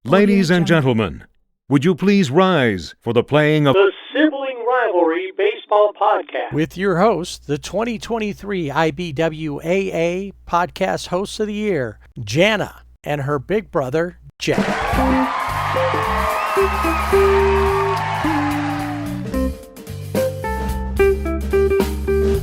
Ladies and gentlemen, would you please rise for the playing of the Sibling Rivalry Baseball Podcast with your host, the 2023 IBWAA Podcast Host of the Year, Jana, and her big brother, Jeff.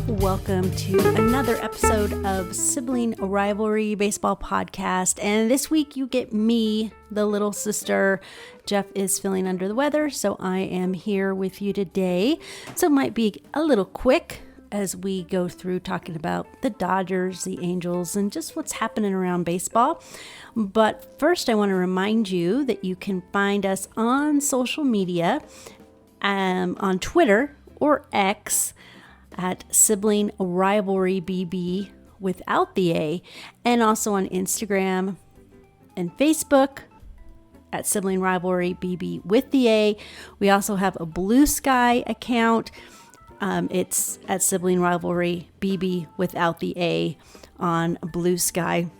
Welcome to another episode of Sibling Rivalry Baseball Podcast. And this week you get me, the little sister. Jeff is feeling under the weather, so I am here with you today. So it might be a little quick as we go through talking about the Dodgers, the Angels, and just what's happening around baseball. But first, I want to remind you that you can find us on social media, on Twitter or X, at Sibling Rivalry BB without the A, and also on Instagram and Facebook at Sibling Rivalry BB with the A. We also have a Blue Sky account. It's at Sibling Rivalry BB without the A on Blue Sky.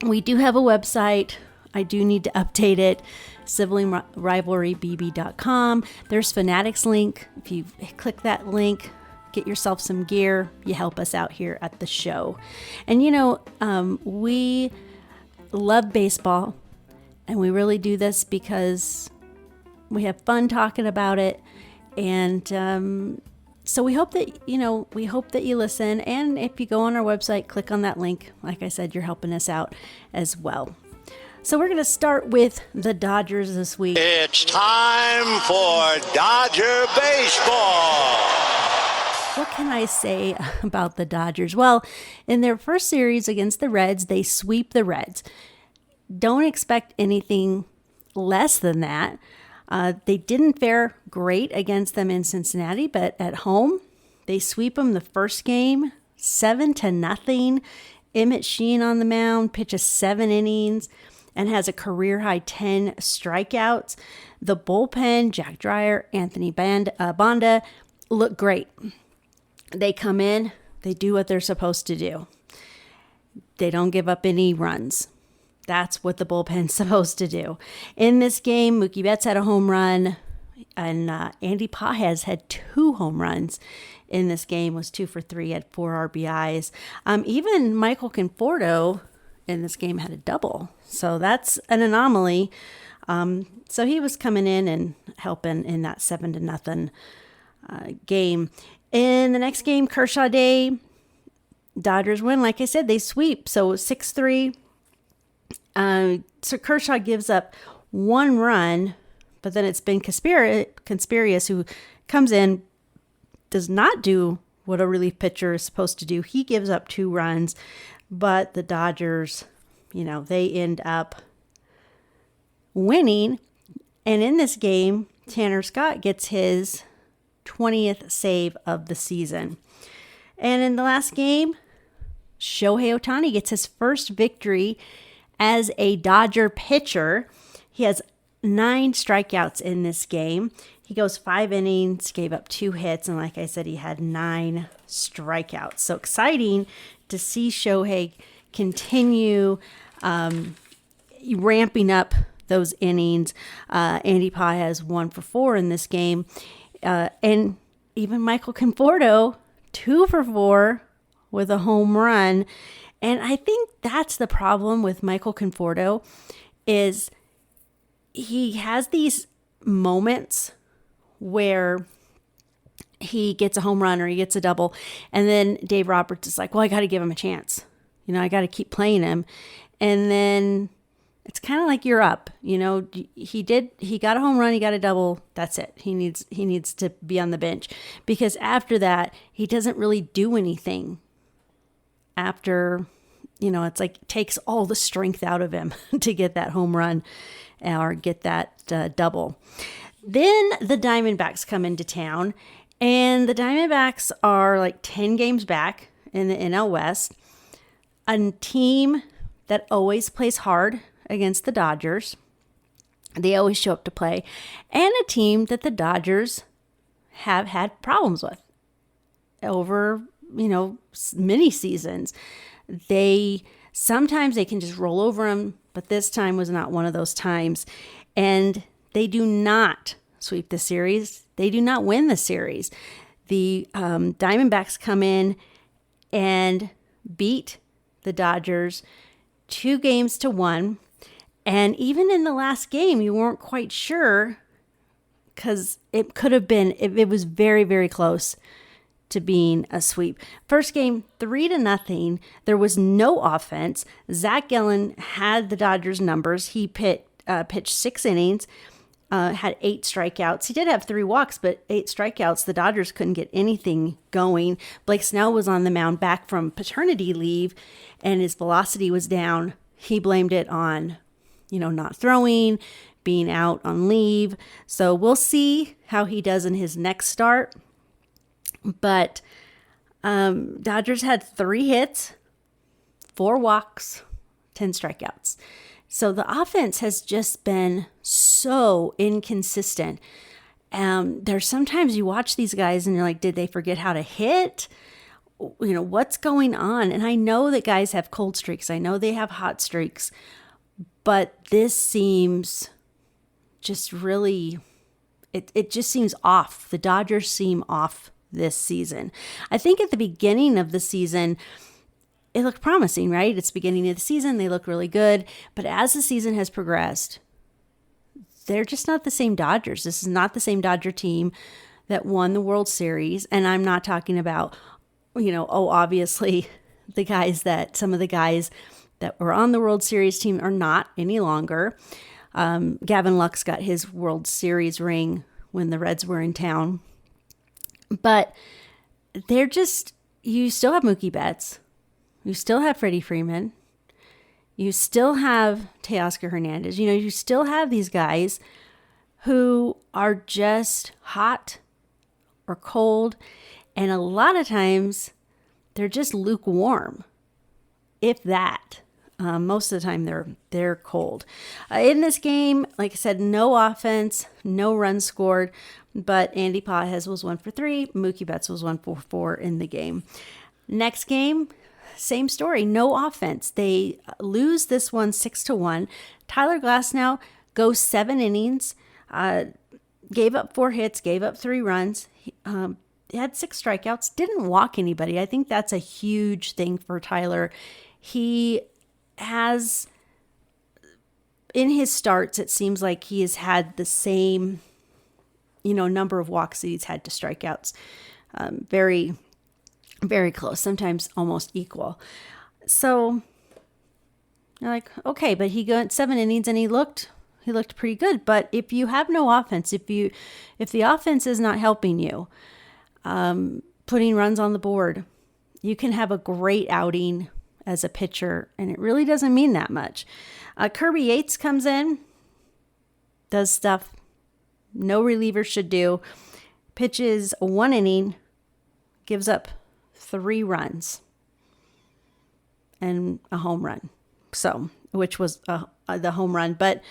We do have a website. I do need to update it. SiblingRivalryBB.com. There's Fanatics link. If you click that link, get yourself some gear. You help us out here at the show. And we love baseball, and we really do this because we have fun talking about it. And so we hope that you listen. And if you go on our website, click on that link. Like I said, you're helping us out as well. So we're going to start with the Dodgers this week. It's time for Dodger baseball. What can I say about the Dodgers? Well, in their first series against the Reds, they sweep the Reds. Don't expect anything less than that. They didn't fare great against them in Cincinnati, but at home, they sweep them the first game, 7-0. Emmett Sheehan on the mound pitches 7 innings and has a career-high 10 strikeouts. The bullpen, Jack Dreyer, Anthony Banda, look great. They come in, they do what they're supposed to do. They don't give up any runs. That's what the bullpen's supposed to do. In this game, Mookie Betts had a home run, and Andy Pages had 2 home runs in this game, was 2 for 3, had 4 RBIs. Even Michael Conforto in this game had a double. So that's an anomaly. So he was coming in and helping in that 7-0 game. In the next game, Kershaw Day, Dodgers win. Like I said, they sweep. So 6-3. So Kershaw gives up 1 run, but then it's been Conspirious who comes in, does not do what a relief pitcher is supposed to do. He gives up 2 runs, but the Dodgers, they end up winning. And in this game, Tanner Scott gets his 20th save of the season. And in the last game, Shohei Ohtani gets his first victory as a Dodger pitcher. He has 9 strikeouts in this game. He goes 5 innings, gave up 2 hits, and like I said, he had 9 strikeouts. So exciting to see Shohei continue ramping up those innings. Andy Pages 1 for 4 in this game. And even Michael Conforto, 2 for 4 with a home run. And I think that's the problem with Michael Conforto, is he has these moments where he gets a home run or he gets a double, and then Dave Roberts is like, well, I got to give him a chance. I got to keep playing him. And then it's kind of like you're up. He got a home run, he got a double. That's it. He needs to be on the bench, because after that, he doesn't really do anything. After, it's like it takes all the strength out of him to get that home run or get that double. Then the Diamondbacks come into town, and the Diamondbacks are like 10 games back in the NL West. A team that always plays hard against the Dodgers. They always show up to play. And a team that the Dodgers have had problems with over, many seasons. They Sometimes they can just roll over them, but this time was not one of those times. And they do not sweep the series. They do not win the series. The Diamondbacks come in and beat the Dodgers 2-1. And even in the last game, you weren't quite sure because it could have been, it was very, very close to being a sweep. First game, 3-0. There was no offense. Zach Gallen had the Dodgers numbers. He pitched 6 innings, had 8 strikeouts. He did have 3 walks, but 8 strikeouts. The Dodgers couldn't get anything going. Blake Snell was on the mound back from paternity leave, and his velocity was down. He blamed it on, not throwing, being out on leave. So we'll see how he does in his next start. But Dodgers had 3 hits, 4 walks, 10 strikeouts. So the offense has just been so inconsistent. There's sometimes you watch these guys and you're like, did they forget how to hit? What's going on? And I know that guys have cold streaks. I know they have hot streaks. But this seems just really, it just seems off. The Dodgers seem off this season. I think at the beginning of the season, it looked promising, right? It's beginning of the season. They look really good. But as the season has progressed, they're just not the same Dodgers. This is not the same Dodger team that won the World Series. And I'm not talking about, obviously some of the guys that were on the World Series team are not any longer. Gavin Lux got his World Series ring when the Reds were in town. But you still have Mookie Betts. You still have Freddie Freeman. You still have Teoscar Hernandez. You still have these guys who are just hot or cold. And a lot of times they're just lukewarm, if that. Most of the time they're cold. In this game, like I said, no offense, no runs scored. But Andy Pages was 1 for 3. Mookie Betts was 1 for 4 in the game. Next game, same story. No offense. They lose this one 6-1. Tyler Glasnow goes 7 innings, gave up 4 hits, gave up 3 runs. He had 6 strikeouts, didn't walk anybody. I think that's a huge thing for Tyler. He has, in his starts, it seems like he has had the same number of walks that he's had to strikeouts. Very, very close, sometimes almost equal. So you're like, okay, but he got 7 innings and he looked pretty good. But if you have no offense, if the offense is not helping you, putting runs on the board, you can have a great outing as a pitcher, and it really doesn't mean that much. Kirby Yates comes in, does stuff no reliever should do, pitches 1 inning, gives up 3 runs and a home run. So, which was the home run. But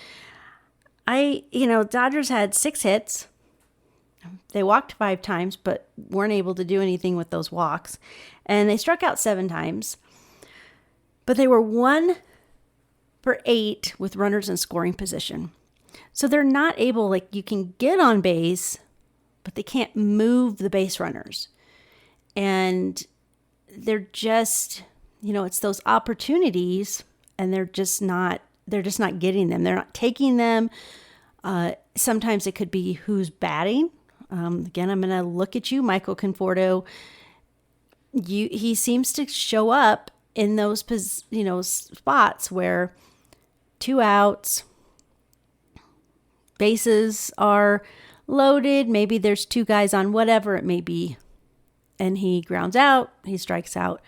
Dodgers had 6 hits. They walked 5 times, but weren't able to do anything with those walks. And they struck out 7 times. But they were 1 for 8 with runners in scoring position. So they're not able, you can get on base, but they can't move the base runners. And they're just, it's those opportunities, and they're just not getting them. They're not taking them. Sometimes it could be who's batting. Again, I'm going to look at you, Michael Conforto. He seems to show up in those, spots where 2 outs, bases are loaded. Maybe there's 2 guys on, whatever it may be. And he grounds out, he strikes out.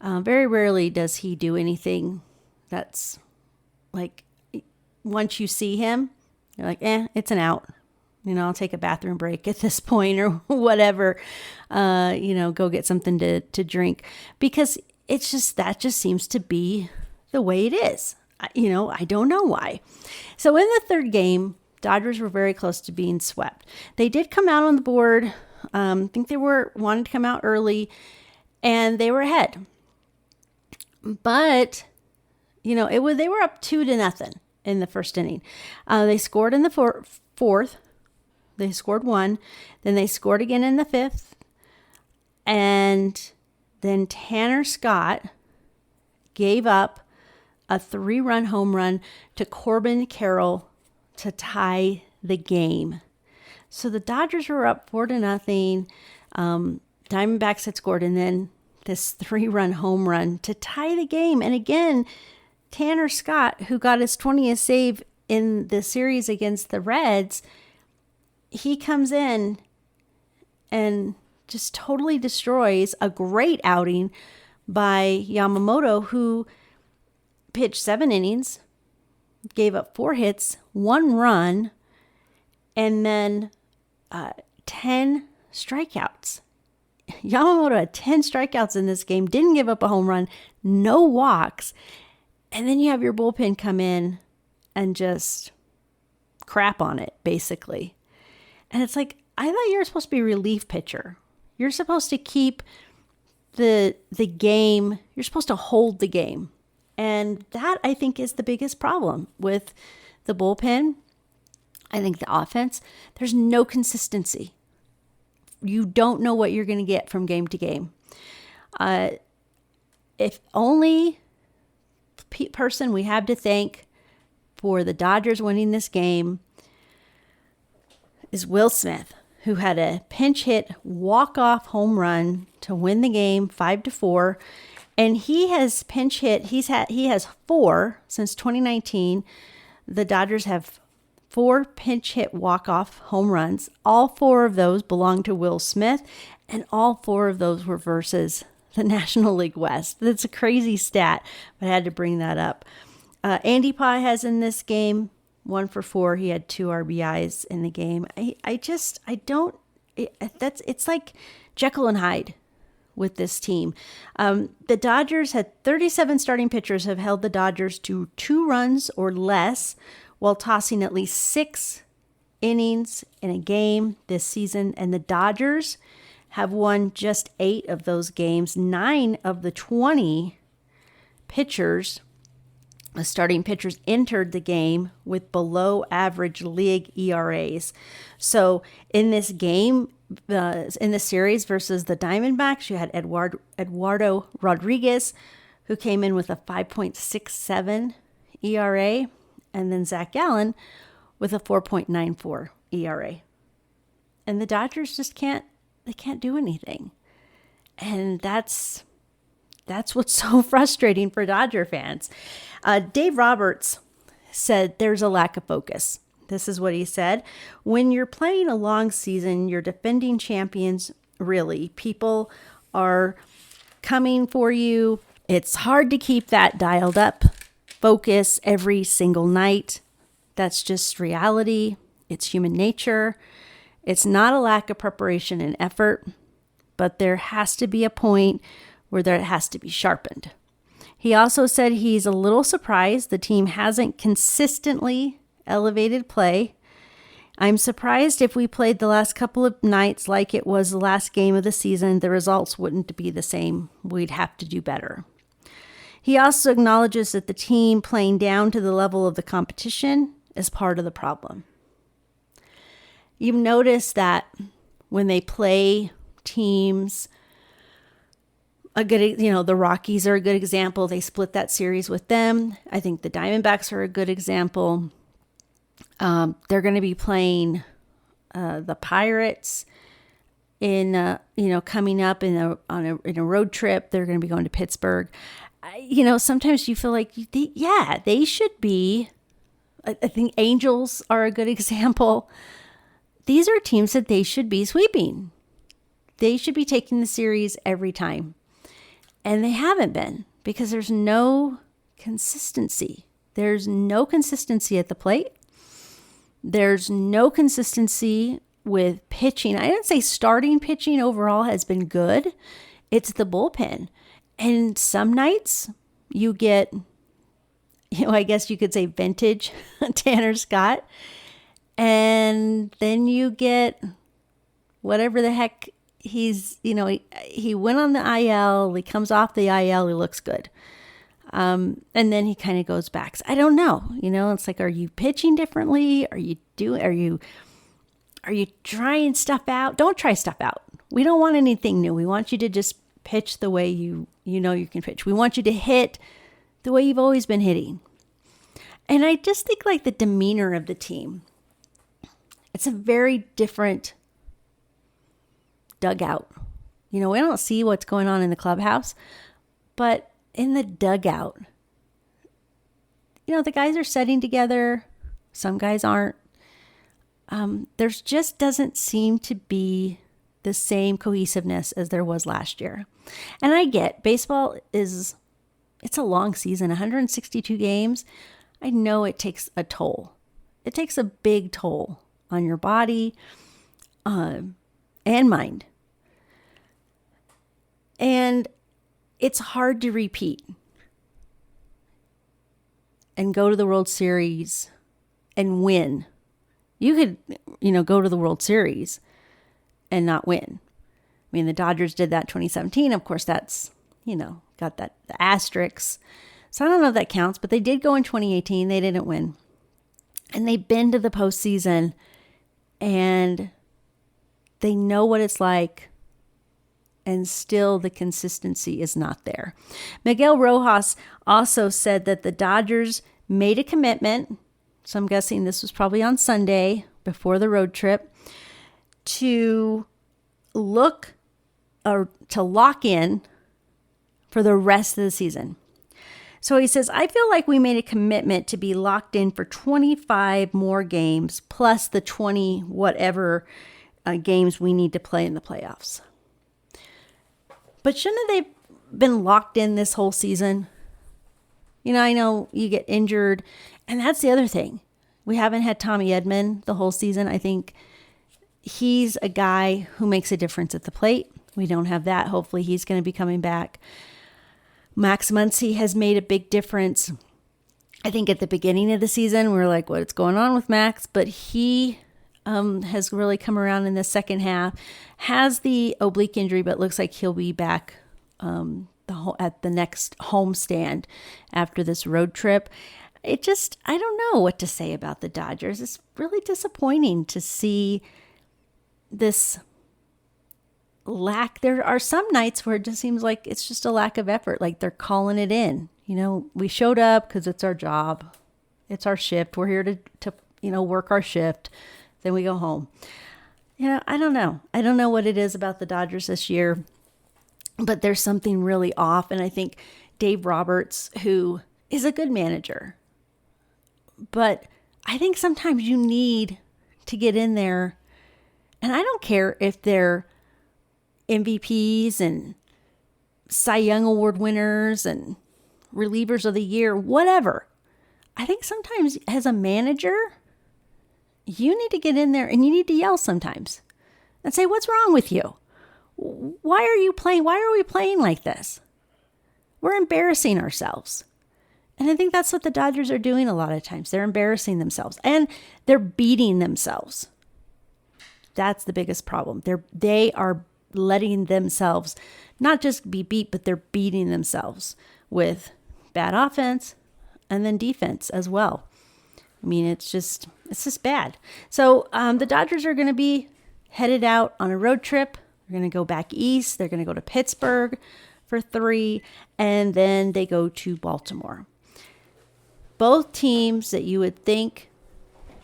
Very rarely does he do anything that's once you see him, you're like, it's an out. I'll take a bathroom break at this point or whatever, go get something to drink, because that just seems to be the way it is. I don't know why. So in the 3rd game, Dodgers were very close to being swept. They did come out on the board. I think they wanted to come out early, and they were ahead. But they were up 2-0 in the first inning. They scored in the fourth. They scored 1. Then they scored again in the 5th. And then Tanner Scott gave up a 3-run home run to Corbin Carroll to tie the game. So the Dodgers were up 4-0. Diamondbacks had scored, and then this 3-run home run to tie the game. And again, Tanner Scott, who got his 20th save in the series against the Reds, he comes in and just totally destroys a great outing by Yamamoto, who pitched 7 innings, gave up 4 hits, 1 run, and then 10 strikeouts. Yamamoto had 10 strikeouts in this game, didn't give up a home run, no walks. And then you have your bullpen come in and just crap on it, basically. And it's like, I thought you were supposed to be a relief pitcher. You're supposed to keep the game. You're supposed to hold the game. And that, I think, is the biggest problem with the bullpen. I think the offense, there's no consistency. You don't know what you're going to get from game to game. If only person we have to thank for the Dodgers winning this game is Will Smith, who had a pinch hit walk-off home run to win the game 5-4. And he has pinch hit, he has 4 since 2019. The Dodgers have 4 pinch hit walk-off home runs. All 4 of those belong to Will Smith, and all 4 of those were versus the National League West. That's a crazy stat, but I had to bring that up. Andy Pye has in this game 1 for 4. He had 2 RBIs in the game. It's like Jekyll and Hyde with this team. The Dodgers had 37 starting pitchers have held the Dodgers to 2 runs or less while tossing at least 6 innings in a game this season. And the Dodgers have won just 8 of those games. 9 of the 20 pitchers, the starting pitchers, entered the game with below average league ERAs. So in this game, in the series versus the Diamondbacks, you had Eduardo Rodriguez, who came in with a 5.67 ERA, and then Zach Gallen with a 4.94 ERA. And the Dodgers just can't do anything. And that's what's so frustrating for Dodger fans. Dave Roberts said there's a lack of focus. This is what he said. When you're playing a long season, you're defending champions, really. People are coming for you. It's hard to keep that dialed up focus every single night. That's just reality. It's human nature. It's not a lack of preparation and effort, but there has to be a point where it has to be sharpened. He also said he's a little surprised the team hasn't consistently elevated play. I'm surprised if we played the last couple of nights like it was the last game of the season, the results wouldn't be the same. We'd have to do better. He also acknowledges that the team playing down to the level of the competition is part of the problem. You've noticed that when they play teams, the Rockies are a good example. They split that series with them. I think the Diamondbacks are a good example. They're going to be playing the Pirates in coming up in a road trip. They're going to be going to Pittsburgh. Sometimes you feel like they should be. I think Angels are a good example. These are teams that they should be sweeping. They should be taking the series every time. And they haven't been because there's no consistency. There's no consistency at the plate. There's no consistency with pitching. I didn't say starting pitching overall has been good. It's the bullpen. And some nights you get, I guess you could say vintage Tanner Scott. And then you get whatever the heck he went on the IL. He comes off the IL. He looks good. And then he kind of goes back. So I don't know. It's like, are you pitching differently? Are you trying stuff out? Don't try stuff out. We don't want anything new. We want you to just pitch the way you can pitch. We want you to hit the way you've always been hitting. And I just think like the demeanor of the team, it's a very different dugout. We don't see what's going on in the clubhouse, but in the dugout, the guys are sitting together. Some guys aren't. There's just doesn't seem to be the same cohesiveness as there was last year. And I get baseball it's a long season, 162 games. I know it takes a toll. It takes a big toll on your body and mind. And it's hard to repeat and go to the World Series and win. You could, go to the World Series and not win. I mean, the Dodgers did that in 2017. Of course, that's, got the asterisks. So I don't know if that counts, but they did go in 2018. They didn't win. And they've been to the postseason and they know what it's like. And still the consistency is not there. Miguel Rojas also said that the Dodgers made a commitment, so I'm guessing this was probably on Sunday before the road trip, to lock in for the rest of the season. So he says, I feel like we made a commitment to be locked in for 25 more games plus the 20 whatever games we need to play in the playoffs. But shouldn't they have been locked in this whole season? I know you get injured. And that's the other thing. We haven't had Tommy Edman the whole season. I think he's a guy who makes a difference at the plate. We don't have that. Hopefully he's going to be coming back. Max Muncy has made a big difference. I think at the beginning of the season, we were like, what's going on with Max? But he has really come around in the second half, has the oblique injury, but looks like he'll be back at the next homestand after this road trip. I don't know what to say about the Dodgers. It's really disappointing to see this lack. There are some nights where it just seems like it's just a lack of effort, like they're calling it in. We showed up because it's our job. It's our shift. We're here to work our shift. Then we go home. I don't know. I don't know what it is about the Dodgers this year, but there's something really off. And I think Dave Roberts, who is a good manager, but I think sometimes you need to get in there. And I don't care if they're MVPs and Cy Young Award winners and relievers of the year, whatever. I think sometimes as a manager, you need to get in there and you need to yell sometimes and say, what's wrong with you? Why are you playing? Why are we playing like this? We're embarrassing ourselves. And I think that's what the Dodgers are doing a lot of times. They're embarrassing themselves and they're beating themselves. That's the biggest problem. They are letting themselves not just be beat, but they're beating themselves with bad offense and then defense as well. I mean, it's just bad. So the Dodgers are going to be headed out on a road trip. They're going to go back east. They're going to go to Pittsburgh for 3, and then they go to Baltimore. Both teams that you would think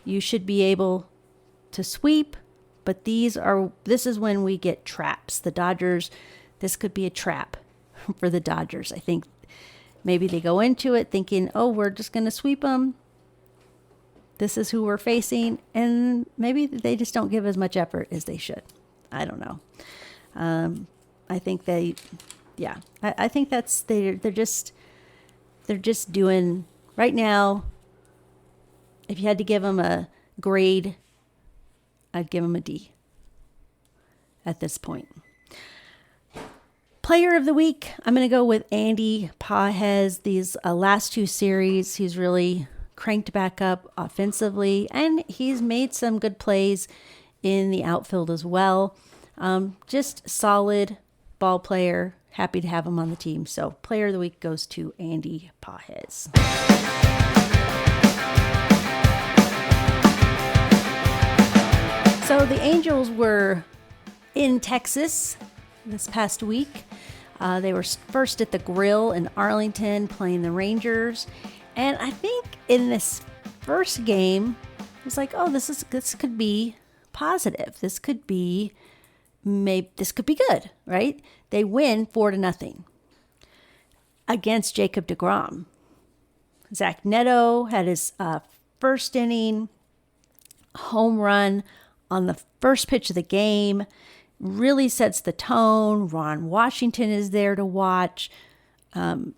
you should be able to sweep, but this is when we get traps. The Dodgers, this could be a trap for the Dodgers. I think maybe they go into it thinking, oh, we're just going to sweep them. This is who we're facing. And maybe they just don't give as much effort as they should. I don't know. I think I think they're just doing right now. If you had to give them a grade, I'd give them a D at this point. Player of the week, I'm going to go with Andy Pages. These last 2 series, he's really cranked back up offensively, and he's made some good plays in the outfield as well. Just solid ball player, happy to have him on the team. So player of the week goes to Andy Pages. So the Angels were in Texas this past week. They were first at the Grill in Arlington playing the Rangers. And I think in this first game, it's like, oh, this could be positive. This could be good, right? They win 4-0 against Jacob deGrom. Zach Neto had his first inning home run on the first pitch of the game. Really sets the tone. Ron Washington is there to watch, hang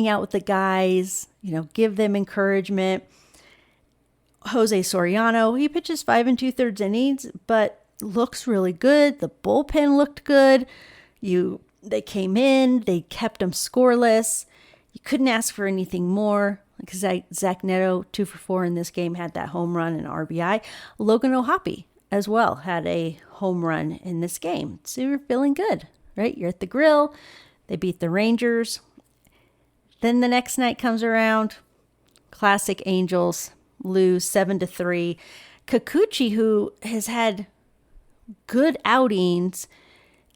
out with the guys, give them encouragement. Jose Soriano, he pitches 5 2/3 innings, but looks really good. The bullpen looked good. They came in, they kept them scoreless. You couldn't ask for anything more. Because Zach Neto, 2 for 4 in this game, had that home run and RBI. Logan O'Hoppe as well had a home run in this game. So you're feeling good, right? You're at the Grill. They beat the Rangers. Then the next night comes around. Classic Angels lose 7-3. Kikuchi, who has had good outings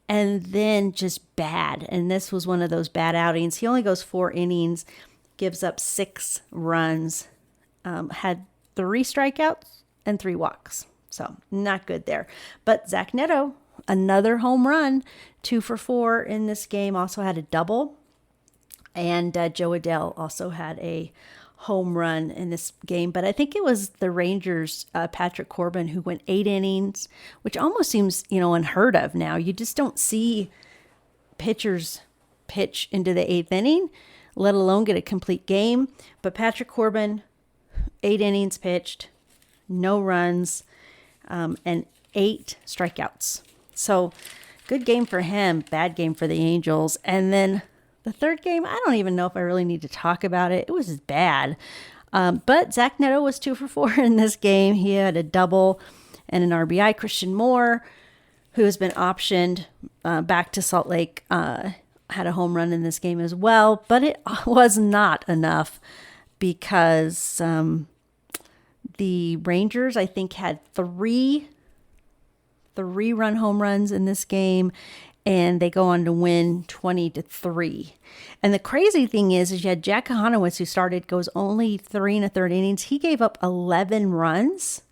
and then just bad. And this was one of those bad outings. He only goes 4 innings. Gives up 6 runs, had 3 strikeouts and 3 walks. So not good there. But Zach Neto, another home run, 2 for 4 in this game, also had a double. And Joe Adell also had a home run in this game. But I think it was the Rangers, Patrick Corbin, who went 8 innings, which almost seems, unheard of now. You just don't see pitchers pitch into the 8th inning, let alone get a complete game. But Patrick Corbin, 8 innings pitched, no runs, and 8 strikeouts. So good game for him, bad game for the Angels. And then the third game, I don't even know if I really need to talk about it. It was bad. But Zach Neto was 2 for 4 in this game. He had a double and an RBI. Christian Moore, who has been optioned back to Salt Lake, had a home run in this game as well, but it was not enough because the Rangers, I think, had 3 run home runs in this game, and they go on to win 20-3. And the crazy thing is you had Jack Kahanowitz, who goes only 3 1/3 innings. He gave up 11 runs,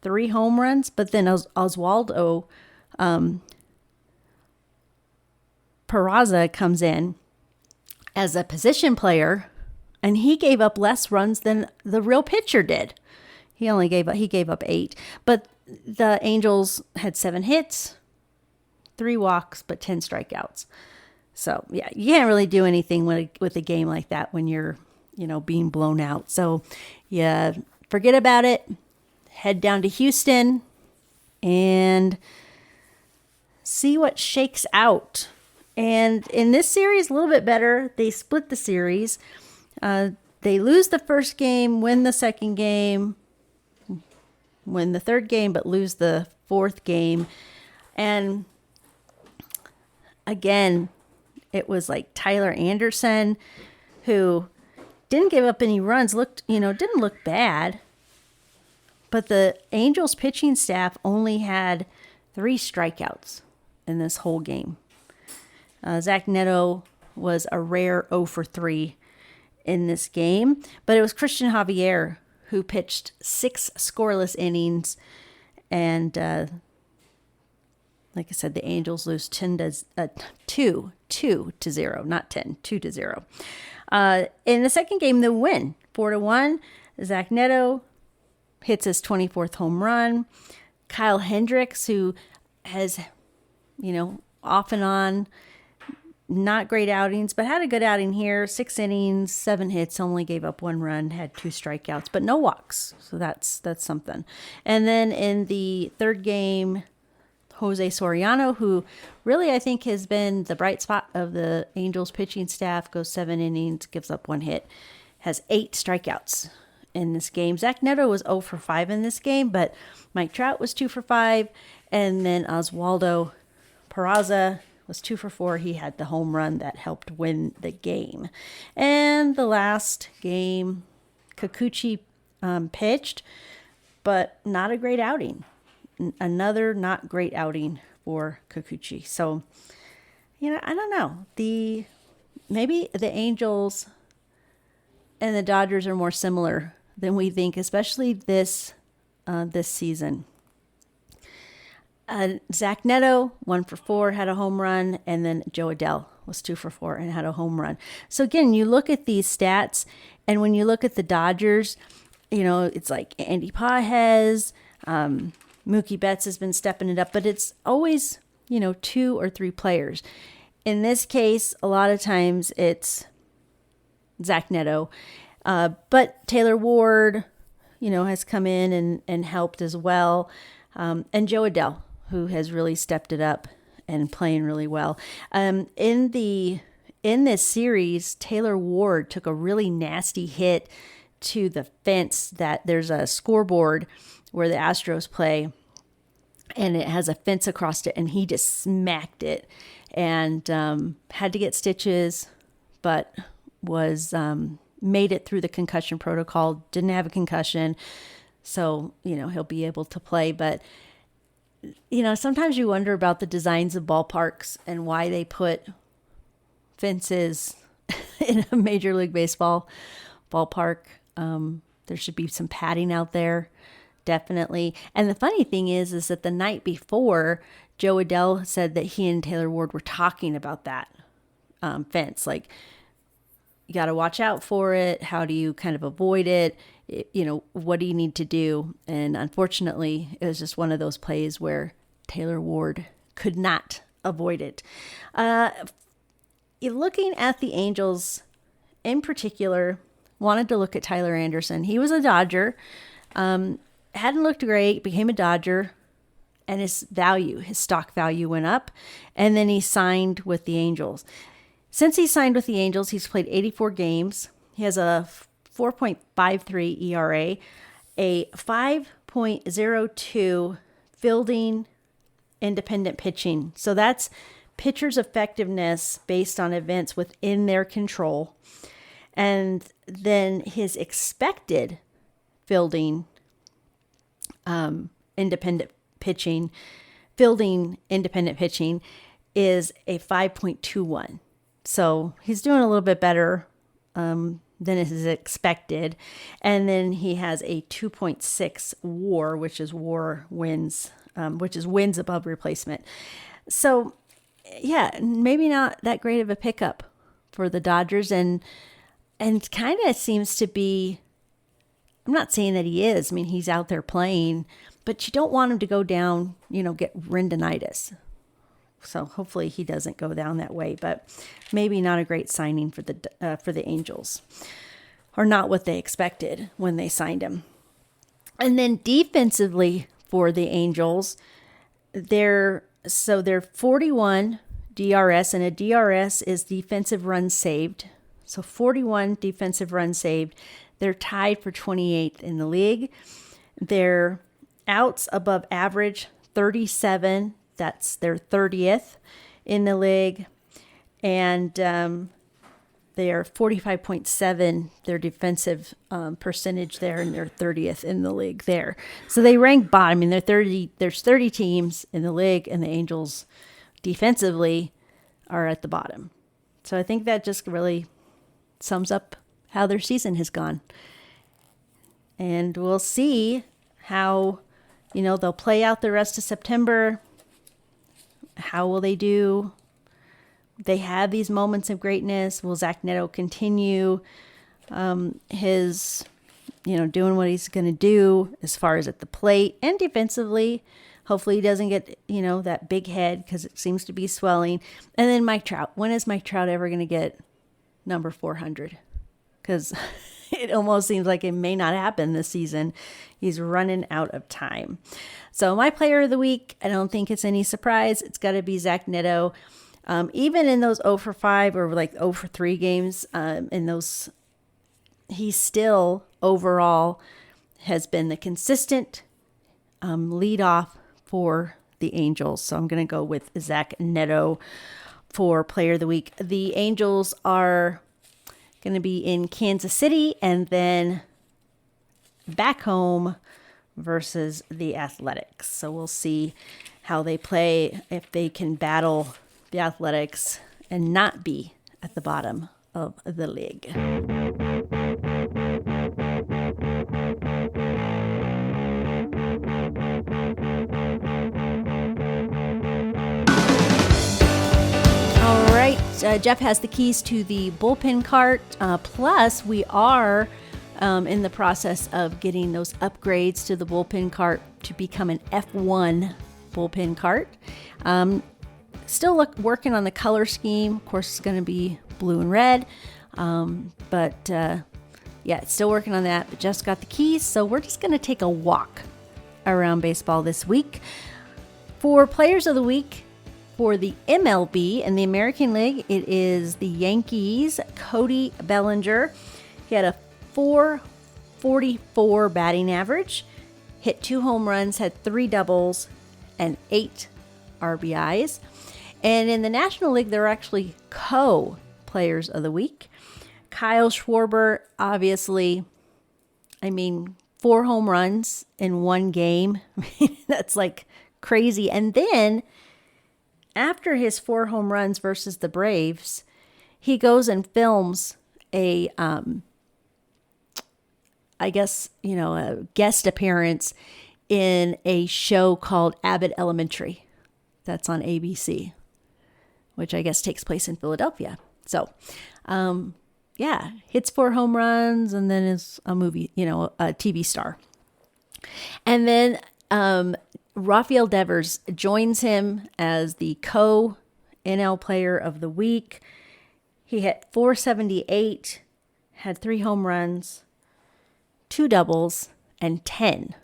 3 home runs, but then Oswaldo Peraza comes in as a position player, and he gave up less runs than the real pitcher did. He gave up 8, but the Angels had 7 hits, 3 walks, but 10 strikeouts. So yeah, you can't really do anything with a game like that when you're, being blown out. So yeah, forget about it. Head down to Houston and see what shakes out. And in this series, a little bit better. They split the series. They lose the first game, win the second game, win the third game, but lose the fourth game. And again, it was like Tyler Anderson, who didn't give up any runs, didn't look bad. But the Angels pitching staff only had 3 strikeouts in this whole game. Zach Neto was a rare 0 for 3 in this game, but it was Christian Javier who pitched 6 scoreless innings, and like I said, the Angels lose 2-0, not 10, 2-0. In the second game, they win 4-1. Zach Neto hits his 24th home run. Kyle Hendricks, who has, off and on, not great outings, but had a good outing here. 6 innings, 7 hits, only gave up 1 run, had 2 strikeouts, but no walks. So that's something. And then in the third game, Jose Soriano, who really I think has been the bright spot of the Angels pitching staff, goes 7 innings, gives up 1 hit, has 8 strikeouts in this game. Zach Neto was 0 for 5 in this game, but Mike Trout was 2 for 5. And then Oswaldo Peraza was 2 for 4. He had the home run that helped win the game. And the last game, Kikuchi pitched, but not a great outing. Another not great outing for Kikuchi. So, I don't know. Maybe the Angels and the Dodgers are more similar than we think, especially this season. Zach Neto, 1 for 4, had a home run, and then Joe Adell was 2 for 4 and had a home run. So again, you look at these stats, and when you look at the Dodgers, it's like Andy Pages, Mookie Betts has been stepping it up, but it's always, 2 or 3 players. In this case, a lot of times it's Zach Neto, but Taylor Ward, has come in and helped as well, and Joe Adell, who has really stepped it up and playing really well. In this series, Taylor Ward took a really nasty hit to the fence. That there's a scoreboard where the Astros play, and it has a fence across it, and he just smacked it and had to get stitches, but was made it through the concussion protocol, didn't have a concussion, so he'll be able to play. But sometimes you wonder about the designs of ballparks and why they put fences in a Major League Baseball ballpark. There should be some padding out there, definitely. And the funny thing is that the night before, Joe Adell said that he and Taylor Ward were talking about that fence. Like, you got to watch out for it. How do you kind of avoid it? What do you need to do? And unfortunately, it was just one of those plays where Taylor Ward could not avoid it. Looking at the Angels in particular, wanted to look at Tyler Anderson. He was a Dodger, hadn't looked great, became a Dodger, and his stock value went up, and then he signed with the Angels. Since he signed with the Angels, he's played 84 games. He has a 4.53 ERA, a 5.02 fielding independent pitching. So that's pitchers' effectiveness based on events within their control. And then his expected fielding independent pitching is a 5.21. So he's doing a little bit better than is expected. And then he has a 2.6 WAR, which is WAR wins, which is wins above replacement. So, yeah, maybe not that great of a pickup for the Dodgers, and kind of seems to be. I'm not saying that he is. I mean, he's out there playing, but you don't want him to go down, get rindinitis. So hopefully he doesn't go down that way, but maybe not a great signing for the Angels, or not what they expected when they signed him. And then defensively for the Angels, they're 41 DRS, and a DRS is defensive runs saved. So 41 defensive runs saved. They're tied for 28th in the league. Their outs above average, 37. That's their 30th in the league. And they are 45.7, their defensive percentage there, and they're 30th in the league there. So they rank bottom. I mean, there's 30 teams in the league, and the Angels defensively are at the bottom. So I think that just really sums up how their season has gone. And we'll see how, they'll play out the rest of September. How will they do? They have these moments of greatness. Will Zach Neto continue his, doing what he's going to do as far as at the plate and defensively? Hopefully he doesn't get, that big head, because it seems to be swelling. And then Mike Trout. When is Mike Trout ever going to get number 400? Because it almost seems like it may not happen this season. He's running out of time. So my player of the week, I don't think it's any surprise. It's got to be Zach Neto. Even in those 0 for 5 or like 0 for 3 games, in those, he still overall has been the consistent leadoff for the Angels. So I'm going to go with Zach Neto for Player of the Week. The Angels are going to be in Kansas City and then back home versus the Athletics. So we'll see how they play, if they can battle the Athletics and not be at the bottom of the league. All right, Jeff has the keys to the bullpen cart. Plus, we are in the process of getting those upgrades to the bullpen cart to become an F1 bullpen cart. Still working on the color scheme. Of course, it's going to be blue and red. Still working on that. But Jeff's got the keys, so we're just going to take a walk around baseball this week. For Players of the Week, for the MLB and the American League, it is the Yankees' Cody Bellinger. He had a .444 batting average, hit 2 home runs, had 3 doubles, and 8 RBIs. And in the National League, there are actually co-Players of the Week. Kyle Schwarber, obviously, 4 home runs in 1 game. That's like crazy. And then after his 4 home runs versus the Braves, he goes and films a guest appearance in a show called Abbott Elementary. That's on ABC, which I guess takes place in Philadelphia. So, hits 4 home runs and then is a movie, a TV star. And then Rafael Devers joins him as the co-NL Player of the Week. He hit .478, had 3 home runs, 2 doubles, and 10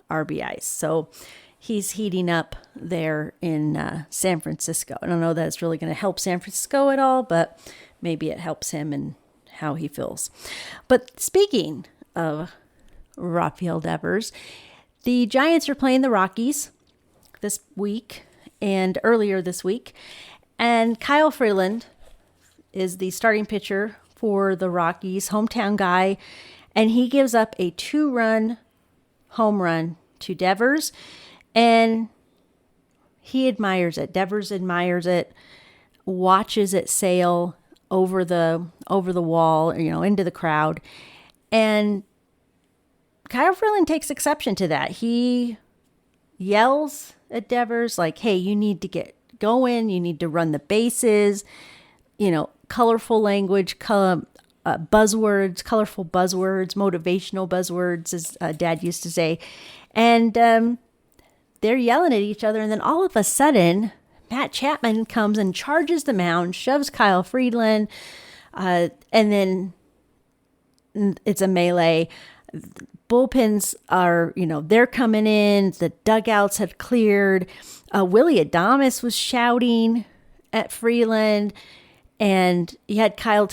RBIs. So he's heating up there in San Francisco. I don't know that it's really going to help San Francisco at all, but maybe it helps him and how he feels. But speaking of Rafael Devers, the Giants are playing the Rockies this week and earlier this week. And Kyle Freeland is the starting pitcher for the Rockies, hometown guy. And he gives up a 2-run home run to Devers. And he admires it. Devers admires it, watches it sail over the wall, into the crowd. And Kyle Freeland takes exception to that. He yells at Devers like, hey, you need to get going. You need to run the bases, colorful language, buzzwords, colorful buzzwords, motivational buzzwords, as Dad used to say. And they're yelling at each other. And then all of a sudden, Matt Chapman comes and charges the mound, shoves Kyle Freeland, and then it's a melee. Bullpens are, they're coming in. The dugouts have cleared. Willie Adames was shouting at Freeland. And you had Kyle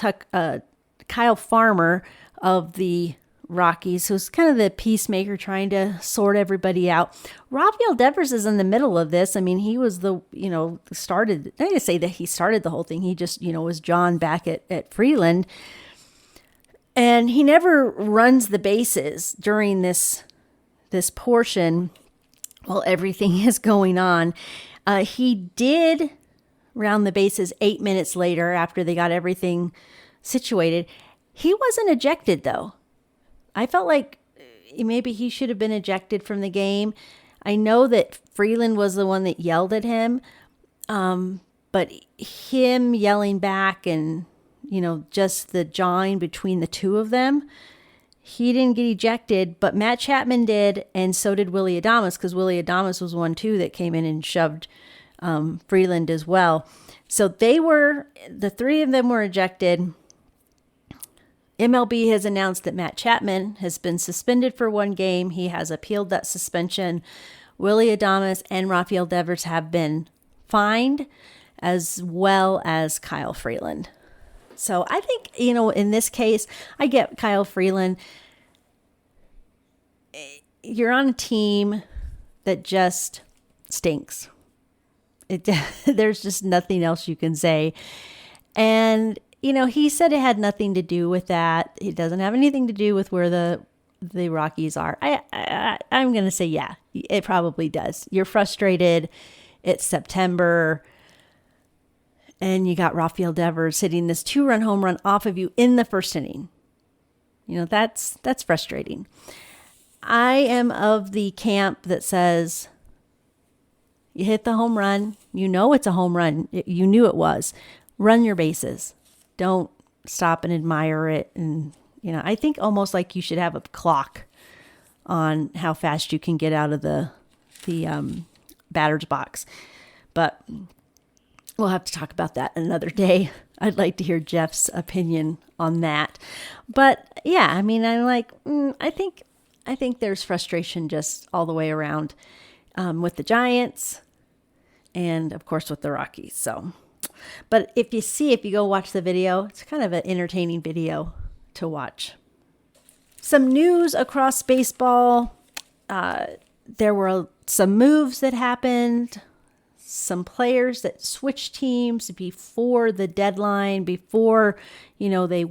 Farmer of the Rockies, who's kind of the peacemaker trying to sort everybody out. Rafael Devers is in the middle of this. He was I didn't say that he started the whole thing. He just, was John back at Freeland. And he never runs the bases during this portion while everything is going on. He did round the bases 8 minutes later after they got everything situated. He wasn't ejected, though. I felt like maybe he should have been ejected from the game. I know that Freeland was the one that yelled at him, but him yelling back and just the jawing between the two of them, he didn't get ejected, but Matt Chapman did, and so did Willie Adames, because Willie Adames was one, too, that came in and shoved Freeland as well. So the 3 of them were ejected. MLB has announced that Matt Chapman has been suspended for 1 game. He has appealed that suspension. Willie Adames and Rafael Devers have been fined, as well as Kyle Freeland. So I think, in this case, I get Kyle Freeland. You're on a team that just stinks. There's just nothing else you can say. And, he said it had nothing to do with that. It doesn't have anything to do with where the Rockies are. I'm going to say, yeah, it probably does. You're frustrated. It's September. And you got Rafael Devers hitting this 2-run home run off of you in the first inning. That's frustrating. I am of the camp that says, you hit the home run. It's a home run. You knew it was. Run your bases. Don't stop and admire it. And, I think almost like you should have a clock on how fast you can get out of the batter's box. But we'll have to talk about that another day. I'd like to hear Jeff's opinion on that. But yeah, I'm like, I think there's frustration just all the way around with the Giants and of course with the Rockies. So, but if you go watch the video, it's kind of an entertaining video to watch. Some news across baseball. There were some moves that happened, some players that switched teams before the deadline, before, they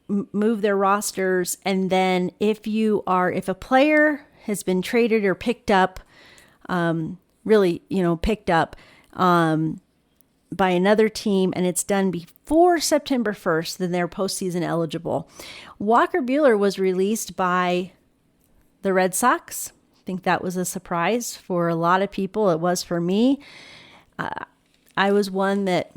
move their rosters. And then if a player has been traded or picked up, by another team and it's done before September 1st, then they're postseason eligible. Walker Buehler was released by the Red Sox. I think that was a surprise for a lot of people. It was for me. I was one that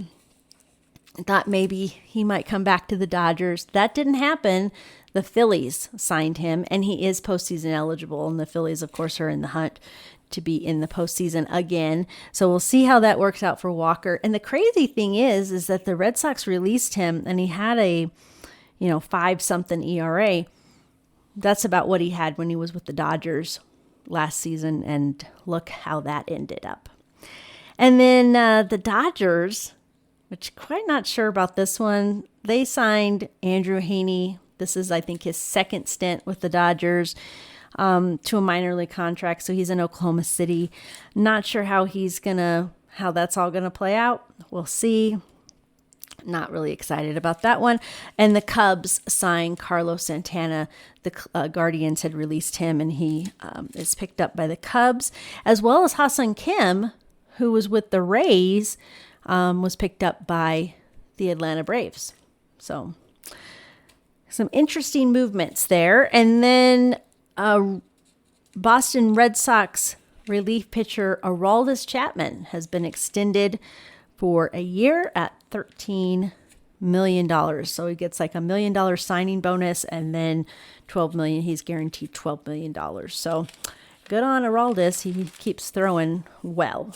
thought maybe he might come back to the Dodgers. That didn't happen. The Phillies signed him, and he is postseason eligible. And the Phillies, of course, are in the hunt to be in the postseason again. So we'll see how that works out for Walker. And the crazy thing is that the Red Sox released him, and he had a, 5-something ERA. That's about what he had when he was with the Dodgers last season. And look how that ended up. And then the Dodgers, which quite not sure about this one. They signed Andrew Heaney. This is, I think, his second stint with the Dodgers to a minor league contract. So he's in Oklahoma City. Not sure how that's all gonna play out. We'll see. Not really excited about that one. And the Cubs signed Carlos Santana. The Guardians had released him, and he is picked up by the Cubs, as well as Ha-Seong Kim, who was with the Rays, was picked up by the Atlanta Braves. So some interesting movements there. And then Boston Red Sox relief pitcher Aroldis Chapman has been extended for a year at $13 million. So he gets like $1 million signing bonus, and then $12 million. He's guaranteed $12 million. So good on Aroldis. He keeps throwing well.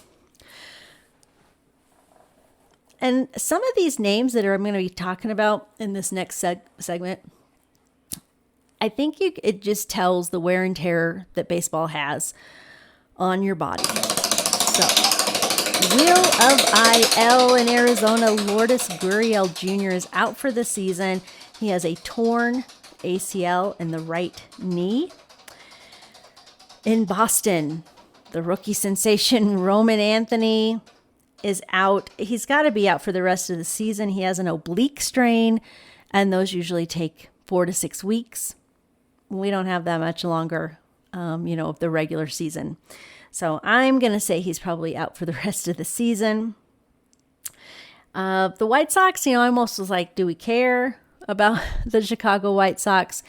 And some of these names that I'm going to be talking about in this next segment, I think it just tells the wear and tear that baseball has on your body. So, Wheel of IL in Arizona, Lourdes Gurriel Jr. is out for the season. He has a torn ACL in the right knee. In Boston, the rookie sensation Roman Anthony is out. He's got to be out for the rest of the season. He has an oblique strain, and those usually take 4 to 6 weeks. We don't have that much longer, of the regular season. So I'm going to say he's probably out for the rest of the season. The White Sox, I almost was like, do we care about the Chicago White Sox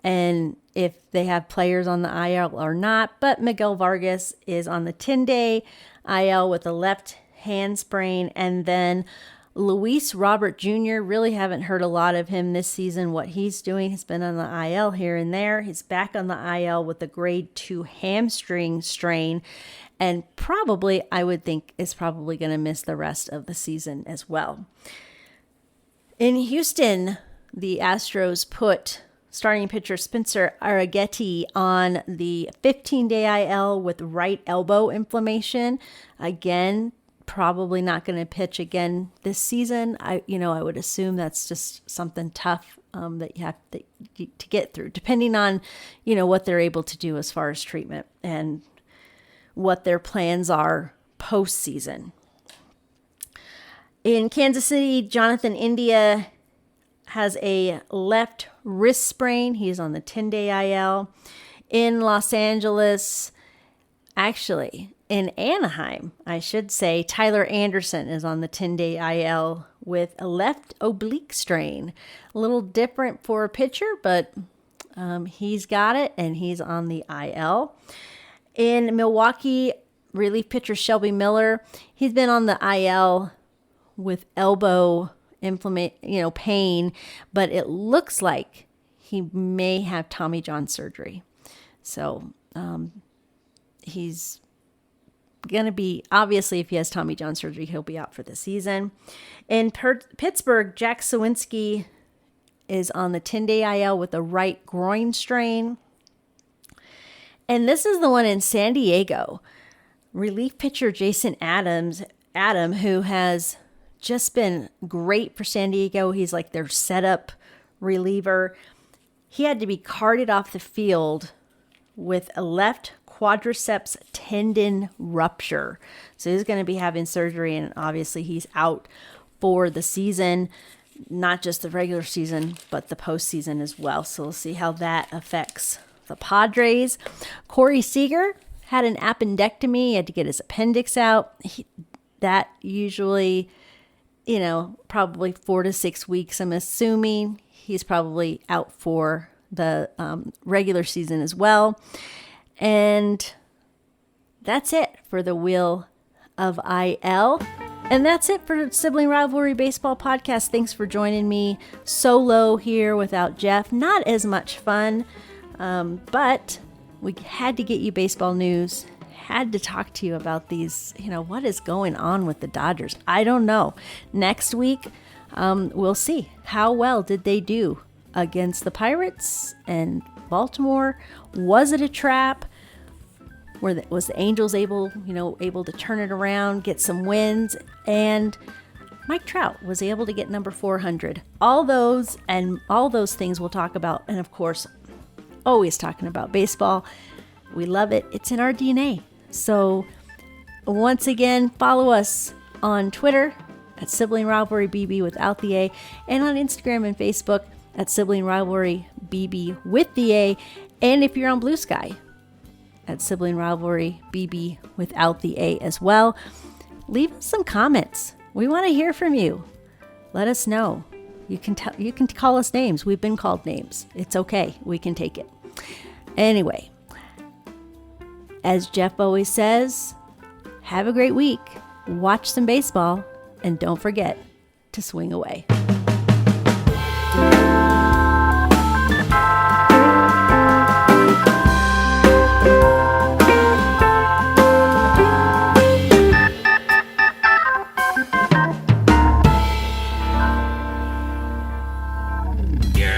and if they have players on the IL or not? But Miguel Vargas is on the 10-day IL with a left hand sprain. And then Luis Robert Jr., really haven't heard a lot of him this season. What he's doing, he's been on the IL here and there. He's back on the IL with a grade 2 hamstring strain, and probably, I would think, is probably going to miss the rest of the season as well. In Houston, the Astros put starting pitcher Spencer Arrighetti on the 15-day IL with right elbow inflammation. Again, probably not going to pitch again this season. I would assume that's just something tough that you have to get through, depending on, what they're able to do as far as treatment. And what their plans are postseason. In Kansas City, Jonathan India has a left wrist sprain. He's on the 10-day IL. In Los Angeles, actually, in Anaheim, I should say, Tyler Anderson is on the 10-day IL with a left oblique strain. A little different for a pitcher, but he's got it, and he's on the IL. In Milwaukee, relief pitcher Shelby Miller, he's been on the IL with elbow pain, but it looks like he may have Tommy John surgery. So he's going to be, obviously, if he has Tommy John surgery, he'll be out for the season. In Pittsburgh, Jack Sawinski is on the 10-day IL with a right groin strain. And this is the one in San Diego. Relief pitcher Jason Adam, who has just been great for San Diego. He's like their setup reliever. He had to be carted off the field with a left quadriceps tendon rupture. So he's going to be having surgery, and obviously he's out for the season, not just the regular season, but the postseason as well. So we'll see how that affects the Padres. Corey Seager had an appendectomy. He had to get his appendix out. That usually, probably 4 to 6 weeks. I'm assuming he's probably out for the regular season as well. And that's it for the Wheel of IL. And that's it for Sibling Rivalry Baseball Podcast. Thanks for joining me solo here without Jeff. Not as much fun, but we had to get you baseball news. Had to talk to you about these, what is going on with the Dodgers. I don't know. Next week, we'll see. How well did they do against the Pirates and Baltimore? Was it a trap? Was the Angels able to turn it around, get some wins? And Mike Trout was able to get number 400. All those things we'll talk about. And of course, always talking about baseball. We love it. It's in our DNA. So once again, follow us on Twitter at Sibling Rivalry BB without the A, and on Instagram and Facebook at Sibling Rivalry BB with the A. And if you're on Blue Sky, at Sibling Rivalry BB without the A as well. Leave us some comments. We want to hear from you. Let us know. You can call us names. We've been called names. It's okay. We can take it. Anyway, as Jeff always says, have a great week. Watch some baseball, and don't forget to swing away. You're